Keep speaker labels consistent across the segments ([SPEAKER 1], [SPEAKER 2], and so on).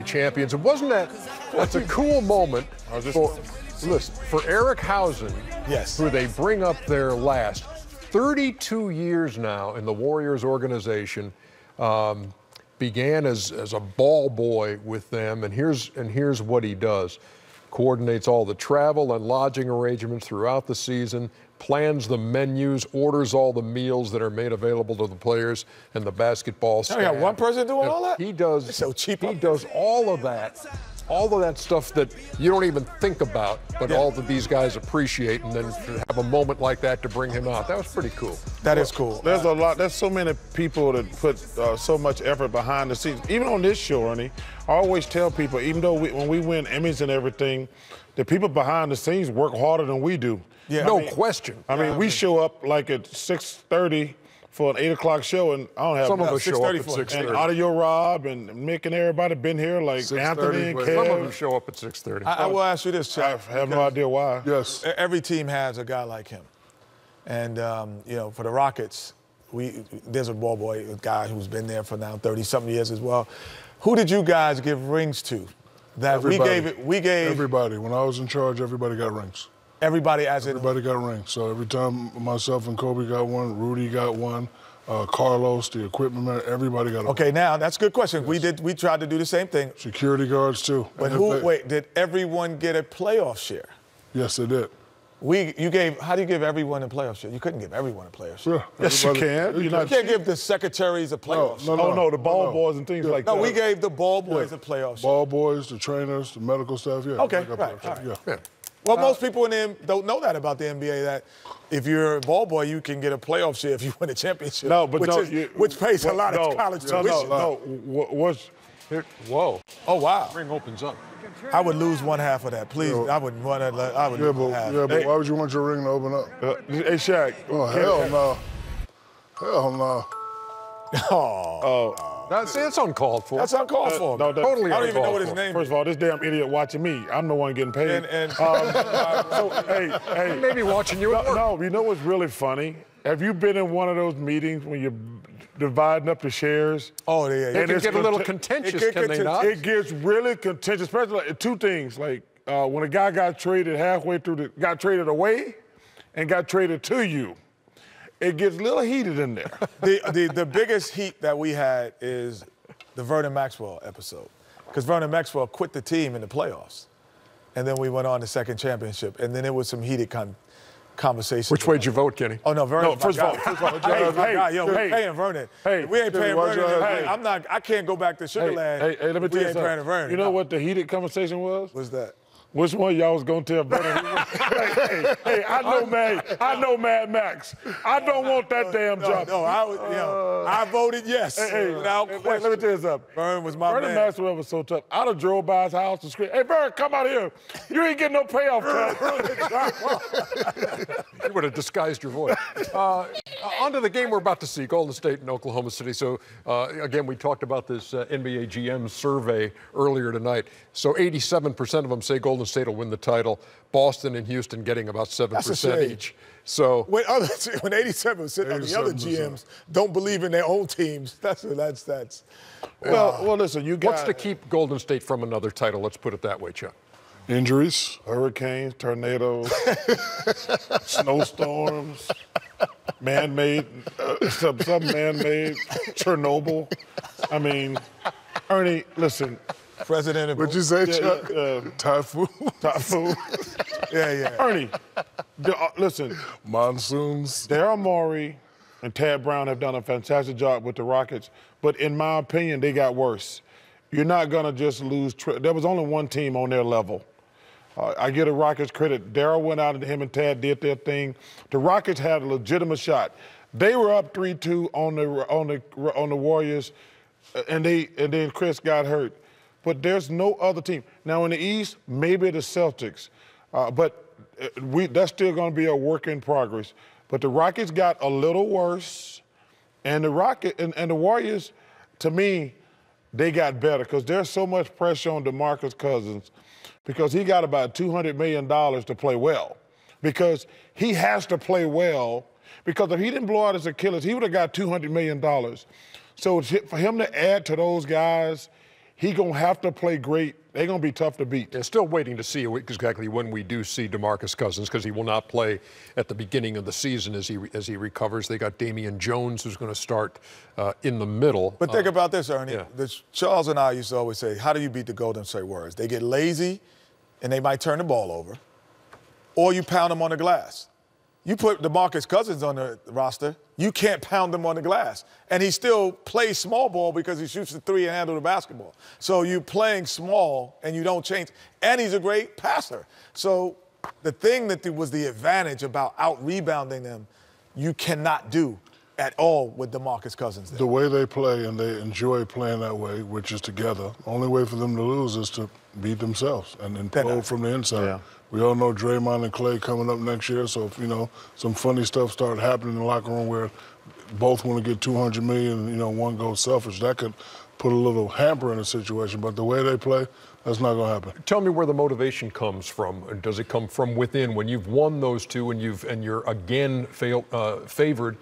[SPEAKER 1] champions. And wasn't that's a cool moment for Eric Hausen,
[SPEAKER 2] yes,
[SPEAKER 1] who they bring up there last. 32 years now in the Warriors organization. Began as a ball boy with them, and here's what he does. Coordinates all the travel and lodging arrangements throughout the season, plans the menus, orders all the meals that are made available to the players and the basketball staff.
[SPEAKER 2] I got one person doing all that?
[SPEAKER 1] He does.
[SPEAKER 2] It's so cheap.
[SPEAKER 1] He does all of that stuff that you don't even think about, but all that these guys appreciate, and then to have a moment like that to bring him out. That was pretty cool.
[SPEAKER 2] That is cool.
[SPEAKER 3] There's a lot. There's so many people that put so much effort behind the scenes. Even on this show, Ernie, I always tell people, even though when we win Emmys and everything, the people behind the scenes work harder than we do.
[SPEAKER 1] Yeah, no question.
[SPEAKER 3] I mean, we show up like at 6:30 for an 8 o'clock show, and I don't have
[SPEAKER 1] some of us show up at 6:30.
[SPEAKER 3] And Audio Rob and Mick and everybody been here, like Anthony and Kev.
[SPEAKER 1] Some of them show up at 6:30.
[SPEAKER 2] I will ask you this, Chuck.
[SPEAKER 3] I have no idea why.
[SPEAKER 4] Yes.
[SPEAKER 2] Every team has a guy like him. And, for the Rockets, there's a ball boy, a guy who's been there for now 30-something years as well. Who did you guys give rings to? That
[SPEAKER 4] everybody.
[SPEAKER 2] We gave
[SPEAKER 4] everybody. When I was in charge, everybody got rings.
[SPEAKER 2] Everybody got
[SPEAKER 4] rings. So every time myself and Kobe got one, Rudy got one, Carlos, the equipment man, everybody got one.
[SPEAKER 2] Okay, now that's a good question. Yes. We tried to do the same thing.
[SPEAKER 4] Security guards too.
[SPEAKER 2] But did everyone get a playoff share?
[SPEAKER 4] Yes, they did.
[SPEAKER 2] How do you give everyone a playoff share? You couldn't give everyone a playoff share.
[SPEAKER 4] Yeah,
[SPEAKER 3] yes, you can.
[SPEAKER 2] You can't give the secretaries a playoff share.
[SPEAKER 3] No, the ball boys and things like that.
[SPEAKER 2] No, we gave the ball boys a playoff share.
[SPEAKER 4] Ball boys, the trainers, the medical staff, yeah.
[SPEAKER 2] Okay, right.
[SPEAKER 4] Yeah.
[SPEAKER 2] Well, most people in them don't know that about the NBA, that if you're a ball boy, you can get a playoff share if you win a championship.
[SPEAKER 3] No, but
[SPEAKER 2] which pays a lot of college tuition.
[SPEAKER 1] Whoa.
[SPEAKER 2] Oh, wow.
[SPEAKER 1] Ring opens up.
[SPEAKER 2] I would lose one half of that. Please, I wouldn't want to. I would lose one half.
[SPEAKER 4] Yeah, but why would you want your ring to open up?
[SPEAKER 3] Hey, Shaq.
[SPEAKER 4] Oh, hell no. Hell no.
[SPEAKER 1] That's uncalled for.
[SPEAKER 2] That's uncalled for.
[SPEAKER 1] Totally
[SPEAKER 2] I don't even know what his name is.
[SPEAKER 3] First of all, this damn idiot watching me. I'm the one getting paid. Hey.
[SPEAKER 1] Maybe watching you at work.
[SPEAKER 3] No, you know what's really funny? Have you been in one of those meetings when you're dividing up the shares?
[SPEAKER 2] Oh, yeah.
[SPEAKER 1] It can get a little contentious, can they not?
[SPEAKER 3] It gets really contentious, especially like, two things. Like when a guy got traded halfway through, got traded away and got traded to you. It gets a little heated in there.
[SPEAKER 2] The biggest heat that we had is the Vernon Maxwell episode. Because Vernon Maxwell quit the team in the playoffs. And then we went on to second championship. And then there was some heated conversation.
[SPEAKER 1] Which way did you vote, Kenny?
[SPEAKER 2] Oh, no, Vernon.
[SPEAKER 3] No, first of all,
[SPEAKER 2] we're paying Vernon.
[SPEAKER 3] Hey,
[SPEAKER 2] we ain't paying Vernon. I can't go back to Sugarland.
[SPEAKER 3] Hey, let me tell you something.
[SPEAKER 2] Vernon.
[SPEAKER 3] You know what the heated conversation was?
[SPEAKER 2] What's that?
[SPEAKER 3] Which one of y'all was gonna tell Vernon? hey, I know Mad Max. I don't want that damn job.
[SPEAKER 2] No, I voted yes. Without question.
[SPEAKER 3] Let me tell you something.
[SPEAKER 2] Vernon was my
[SPEAKER 3] Vernon Maxwell was so tough. I'd have drove by his house and screamed, "Hey, Vernon, come out here! You ain't getting no payoff cut."
[SPEAKER 1] You would have disguised your voice. On to the game we're about to see, Golden State and Oklahoma City. So, again, we talked about this NBA GM survey earlier tonight. So 87% of them say Golden State will win the title. Boston and Houston getting about 7% each. So
[SPEAKER 2] when 87% of the other GMs don't believe in their own teams, that's.
[SPEAKER 3] Well, listen, you got.
[SPEAKER 1] What's to keep Golden State from another title? Let's put it that way, Chuck.
[SPEAKER 4] Injuries,
[SPEAKER 3] hurricanes, tornadoes, snowstorms, man-made, some man-made, Chernobyl. I mean, Ernie, listen.
[SPEAKER 2] President of
[SPEAKER 4] what'd you say, Chuck? Typhoon.
[SPEAKER 2] Yeah.
[SPEAKER 3] Ernie, listen.
[SPEAKER 4] Monsoons.
[SPEAKER 3] Daryl Morey and Tad Brown have done a fantastic job with the Rockets, but in my opinion, they got worse. You're not going to just lose. There was only one team on their level. I give the Rockets credit. Daryl went out and him and Tad did their thing. The Rockets had a legitimate shot. They were up 3-2 on the Warriors, and then Chris got hurt. But there's no other team. Now in the East, maybe the Celtics, but that's still going to be a work in progress. But the Rockets got a little worse, and the Warriors, to me, they got better because there's so much pressure on DeMarcus Cousins because he got about $200 million to play well. Because he has to play well because if he didn't blow out his Achilles, he would have got $200 million. So for him to add to those guys, He going to have to play great. They're going to be tough to beat.
[SPEAKER 1] They're still waiting to see exactly when we do see DeMarcus Cousins, because he will not play at the beginning of the season as he recovers. They got Damian Jones, who's going to start in the middle.
[SPEAKER 2] But think about this, Ernie.
[SPEAKER 1] Yeah.
[SPEAKER 2] Charles and I used to always say, how do you beat the Golden State Warriors? They get lazy, and they might turn the ball over, or you pound them on the glass. You put DeMarcus Cousins on the roster, you can't pound him on the glass. And he still plays small ball because he shoots the three and handles the basketball. So you're playing small and you don't change. And he's a great passer. So the thing that was the advantage about out-rebounding them, you cannot do at all with DeMarcus Cousins there.
[SPEAKER 4] The way they play, and they enjoy playing that way, which is together, the only way for them to lose is to beat themselves and implode from the inside.
[SPEAKER 3] Yeah.
[SPEAKER 4] We all know Draymond and Clay coming up next year, so if, some funny stuff started happening in the locker room where both want to get $200 million and, one goes selfish, that could put a little hamper in the situation. But the way they play, that's not going to happen.
[SPEAKER 1] Tell me where the motivation comes from. Does it come from within? When you've won those two and you're again favored,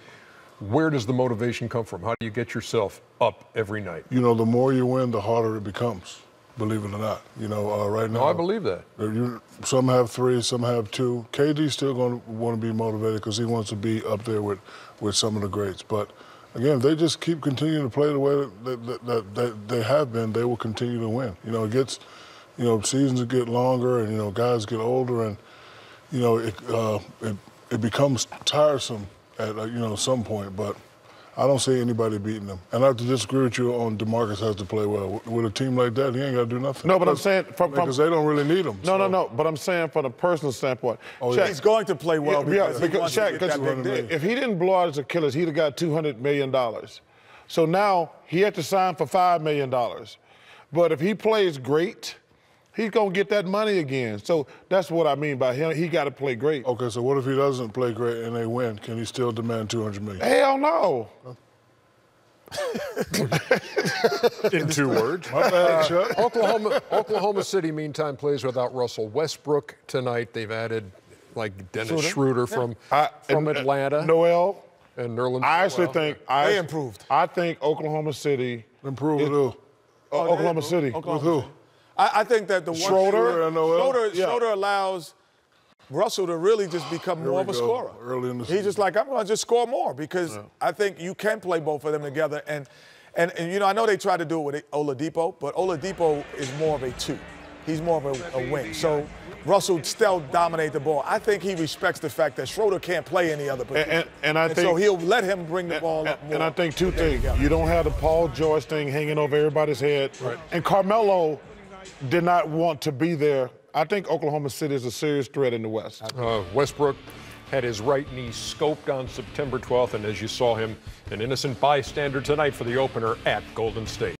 [SPEAKER 1] where does the motivation come from? How do you get yourself up every night?
[SPEAKER 4] The more you win, the harder it becomes. Believe it or not, right now.
[SPEAKER 1] No, I believe that.
[SPEAKER 4] Some have three, some have two. KD's still going to want to be motivated because he wants to be up there with some of the greats. But again, if they just keep continuing to play the way that they have been, they will continue to win. It gets, seasons get longer, and guys get older, and it becomes tiresome at some point. But I don't see anybody beating them. And I have to disagree with you on DeMarcus has to play well. With a team like that, he ain't got to do nothing.
[SPEAKER 3] No, but I'm saying
[SPEAKER 4] because they don't really need him.
[SPEAKER 3] No. But I'm saying from a personal standpoint.
[SPEAKER 2] Shaq, he's going to play well because he wants to get that big deal.
[SPEAKER 3] If he didn't blow out his Achilles, he'd have got $200 million. So now he had to sign for $5 million. But if he plays great, he's going to get that money again. So that's what I mean by him. He got to play great.
[SPEAKER 4] Okay, so what if he doesn't play great and they win? Can he still demand $200 million?
[SPEAKER 3] Hell no.
[SPEAKER 1] In 2 words.
[SPEAKER 4] My bad, Chuck.
[SPEAKER 1] Oklahoma City, meantime, plays without Russell Westbrook tonight. They've added, Dennis Schroeder from Atlanta.
[SPEAKER 3] Noel.
[SPEAKER 1] And Nerlens.
[SPEAKER 3] I actually think
[SPEAKER 2] they improved.
[SPEAKER 3] I think Oklahoma City
[SPEAKER 4] improved with who?
[SPEAKER 3] Oklahoma City.
[SPEAKER 4] With who?
[SPEAKER 2] I think that the
[SPEAKER 3] Schroeder
[SPEAKER 2] Schroeder allows Russell to really just become more of a scorer.
[SPEAKER 4] Early in the season.
[SPEAKER 2] He's just like, I'm going to just score more because I think you can play both of them together. And I know they tried to do it with Oladipo, but Oladipo is more of a 2. He's more of a wing. So Russell still dominate the ball. I think he respects the fact that Schroeder can't play any other position. And so he'll let him bring the ball up more.
[SPEAKER 3] And I think 2 things. You don't have the Paul George thing hanging over everybody's head. Right. And Carmelo did not want to be there. I think Oklahoma City is a serious threat in the West.
[SPEAKER 1] Westbrook had his right knee scoped on September 12th, and as you saw him, an innocent bystander tonight for the opener at Golden State.